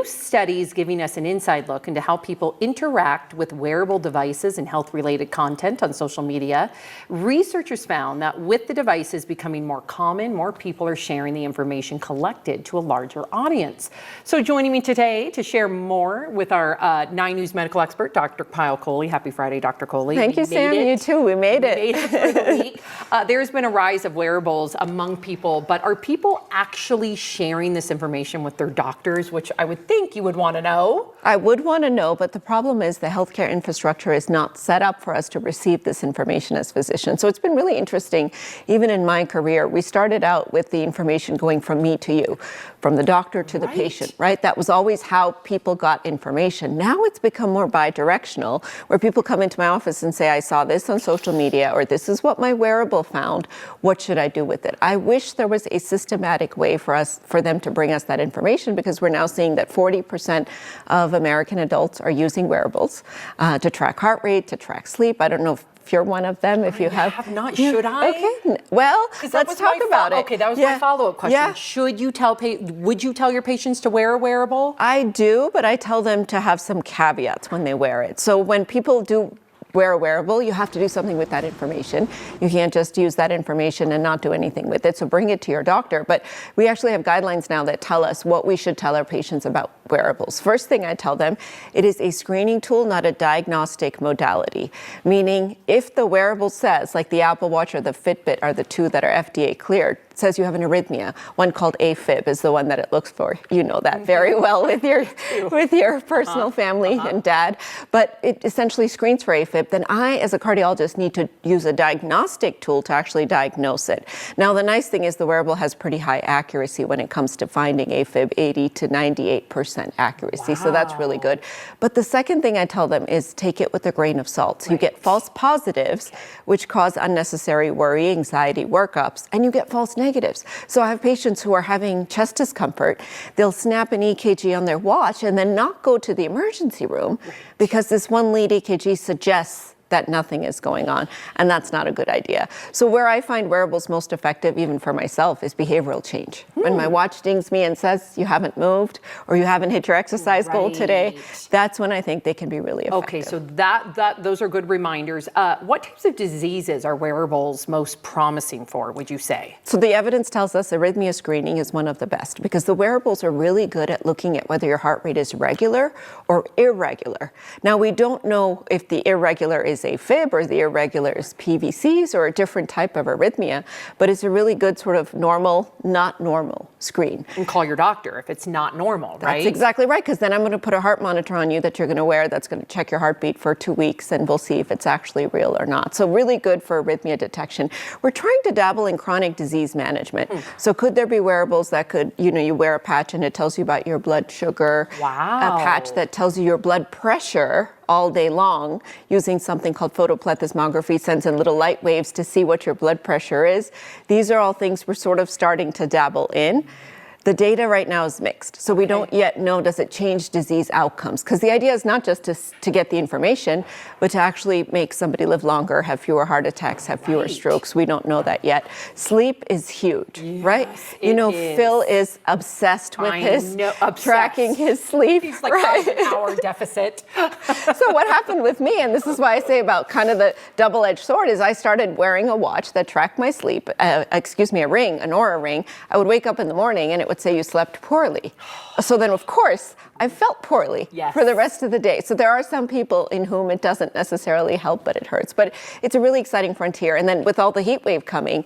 new studies giving us an inside look into how people interact with wearable devices and health-related content on social media. Researchers found that with the devices becoming more common, more people are sharing the information collected to a larger audience. So joining me today to share more with our 9 News medical expert, Dr. Kyle Coley. Happy Friday, Dr. Coley. Thank you, Sam. You too. We made it. We made it through the week. There's been a rise of wearables among people, but are people actually sharing this information with their doctors, which I would think you would want to know? I would want to know, but the problem is the healthcare infrastructure is not set up for us to receive this information as physicians. So it's been really interesting. Even in my career, we started out with the information going from me to you, from the doctor to the patient, right? That was always how people got information. Now it's become more bi-directional, where people come into my office and say, I saw this on social media, or this is what my wearable found. What should I do with it? I wish there was a systematic way for them to bring us that information, because we're now seeing that 40% of American adults are using wearables to track heart rate, to track sleep. I don't know if you're one of them, if you have not. Should I? Okay. Well, let's talk about it. Okay, that was my follow-up question. Yeah. Should you would you tell your patients to wear a wearable? I do, but I tell them to have some caveats when they wear it. So when people do wear a wearable, you have to do something with that information. You can't just use that information and not do anything with it. So bring it to your doctor. But we actually have guidelines now that tell us what we should tell our patients about wearables. First thing I tell them, it is a screening tool, not a diagnostic modality. Meaning if the wearable says, like the Apple Watch or the Fitbit are the two that are FDA cleared, says you have an arrhythmia. One called AFib is the one that it looks for. You know that very well with your personal family and dad. But it essentially screens for AFib. Then I, as a cardiologist, need to use a diagnostic tool to actually diagnose it. Now, the nice thing is the wearable has pretty high accuracy when it comes to finding AFib, 80 to 98% accuracy. Wow. So that's really good. But the second thing I tell them is take it with a grain of salt. So you get false positives, which cause unnecessary worry, anxiety, workups, and you get false negatives. So I have patients who are having chest discomfort. They'll snap an EKG on their watch and then not go to the emergency room because this one lead EKG suggests that nothing is going on, and that's not a good idea. So where I find wearables most effective, even for myself, is behavioral change. When my watch dings me and says, you haven't moved, or you haven't hit your exercise goal today, that's when I think they can be really effective. Okay, so those are good reminders. What types of diseases are wearables most promising for, would you say? So the evidence tells us arrhythmia screening is one of the best, because the wearables are really good at looking at whether your heart rate is regular or irregular. Now, we don't know if the irregular is AFib or the irregular is PVCs or a different type of arrhythmia, but it's a really good sort of normal, not normal screen. And call your doctor if it's not normal, right? That's exactly right, because then I'm going to put a heart monitor on you that you're going to wear that's going to check your heartbeat for 2 weeks, and we'll see if it's actually real or not. So really good for arrhythmia detection. We're trying to dabble in chronic disease management. So could there be wearables that could, you wear a patch and it tells you about your blood sugar, a patch that tells you your blood pressure all day long, using something called photoplethysmography, sends in little light waves to see what your blood pressure is. These are all things we're sort of starting to dabble in. The data right now is mixed, so we don't yet know, does it change disease outcomes? Because the idea is not just to get the information, but to actually make somebody live longer, have fewer heart attacks, have fewer strokes. We don't know that yet. Sleep is huge, right? Phil is obsessed with tracking his sleep. He's like 5-hour deficit. So what happened with me, and this is why I say about kind of the double-edged sword, is I started wearing a watch that tracked my sleep, a ring, an Oura ring. I would wake up in the morning and it would say you slept poorly. So then, of course, I felt poorly for the rest of the day. So there are some people in whom it doesn't necessarily help, but it hurts. But it's a really exciting frontier. And then with all the heat wave coming,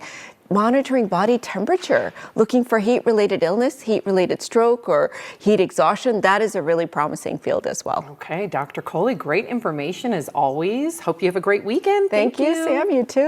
monitoring body temperature, looking for heat-related illness, heat-related stroke, or heat exhaustion, that is a really promising field as well. Okay, Dr. Coley, great information as always. Hope you have a great weekend. Thank you, Sam. You too.